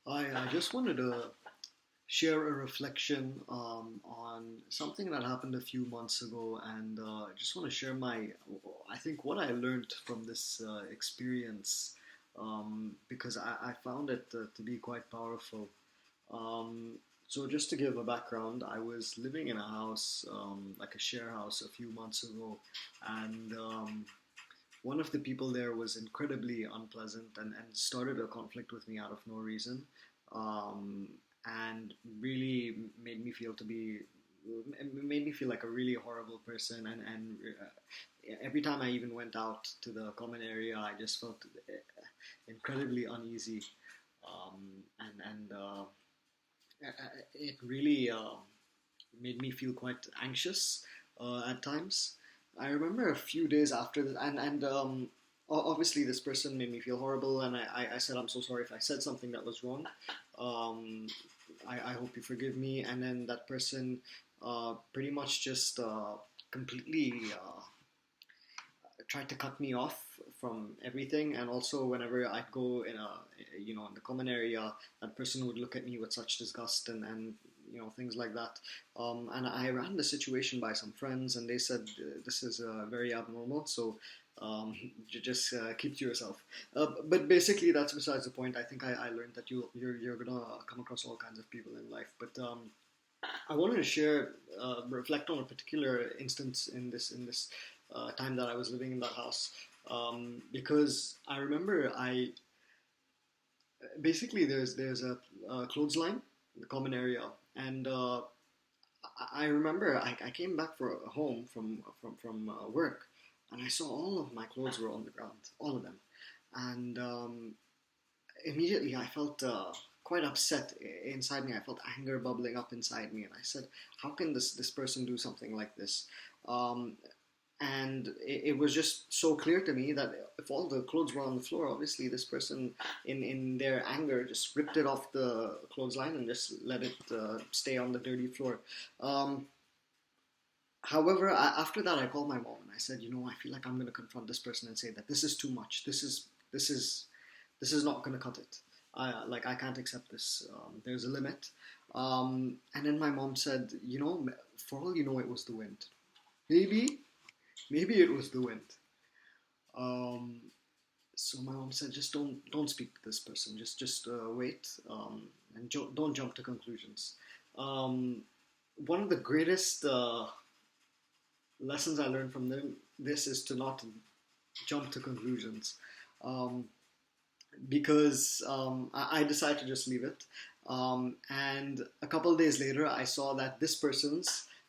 I just wanted to share a reflection on something that happened a few months ago, and I just want to share I think, what I learned from this experience because I found it to be quite powerful. Um, so, just to give a background, I was living in a house, like a share house, a few months ago, and one of the people there was incredibly unpleasant and started a conflict with me out of no reason, um, and really made me feel like a really horrible person. And every time I even went out to the common area, I just felt incredibly uneasy, and it really made me feel quite anxious at times. I remember a few days after this, obviously this person made me feel horrible, and I said I'm so sorry if I said something that was wrong. Um, I hope you forgive me. And then that person pretty much just completely tried to cut me off from everything. And also, whenever I'd go in the common area, that person would look at me with such disgust and things like that. And I ran the situation by some friends, and they said this is very abnormal. So just keep to yourself. But basically, that's besides the point. I think I learned that you're gonna come across all kinds of people in life. But I wanted to reflect on a particular instance in this time that I was living in that house, because I remember I basically there's a clothesline in the common area, and I remember I came back for home from work, and I saw all of my clothes were on the ground, all of them, and immediately I felt quite upset inside me. I felt anger bubbling up inside me, and I said, "How can this person do something like this?" Um, and it was just so clear to me that if all the clothes were on the floor, obviously this person, in their anger, just ripped it off the clothesline and just let it stay on the dirty floor. Um, However, after that, I called my mom and I said, I feel like I'm going to confront this person and say that this is too much. This is not going to cut it. I can't accept this. There's a limit. And then my mom said, for all you know, it was the wind. Maybe, maybe it was the wind. Um, so my mom said, just don't speak to this person. Just wait, and don't jump to conclusions. Um, One of the greatest lessons I learned from this is to not jump to conclusions, um, because I decided to just leave it. And a couple of days later, I saw that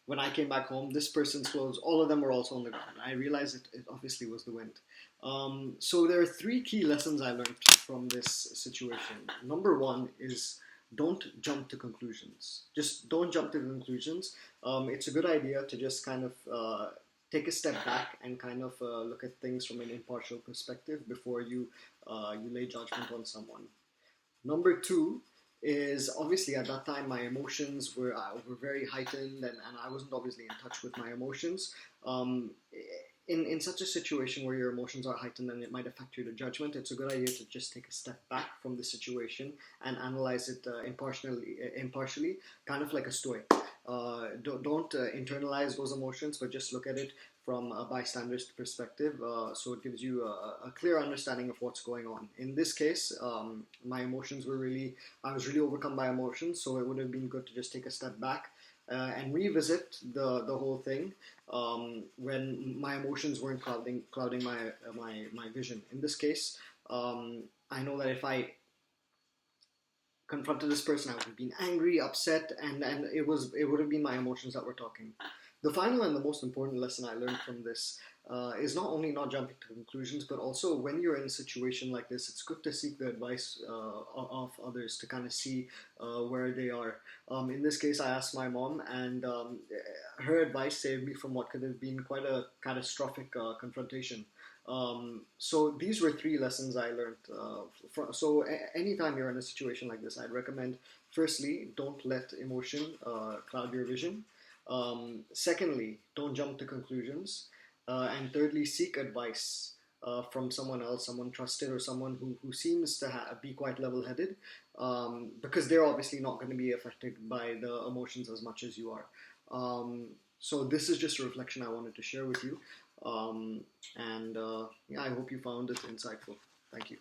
when I came back home, this person's clothes, all of them were also on the ground. I realized it obviously was the wind. So there are three key lessons I learned from this situation. Number one is don't jump to conclusions. Just don't jump to conclusions. It's a good idea to just kind of take a step back and kind of look at things from an impartial perspective before you lay judgment on someone. Number two is, obviously at that time my emotions were very heightened, and I wasn't obviously in touch with my emotions. Um, in such a situation where your emotions are heightened and it might affect your judgment, it's a good idea to just take a step back from the situation and analyze it impartially, kind of like a stoic. Don't internalize those emotions, but just look at it from a bystander's perspective, so it gives you a clear understanding of what's going on. In this case, my emotions I was really overcome by emotions, so it would have been good to just take a step back and revisit the whole thing when my emotions weren't clouding my vision. In this case, I know that if I confronted this person, I would have been angry, upset, and it would have been my emotions that were talking. The final and the most important lesson I learned from this is not only not jumping to conclusions, but also when you're in a situation like this, it's good to seek the advice of others to kind of see where they are. In this case, I asked my mom, and her advice saved me from what could have been quite a catastrophic confrontation. So these were three lessons I learned. Anytime you're in a situation like this, I'd recommend, firstly, don't let emotion cloud your vision. Secondly, don't jump to conclusions. And thirdly, seek advice from someone else, someone trusted, or someone who seems to be quite level-headed, because they're obviously not going to be affected by the emotions as much as you are. So this is just a reflection I wanted to share with you, and yeah, I hope you found it insightful. Thank you.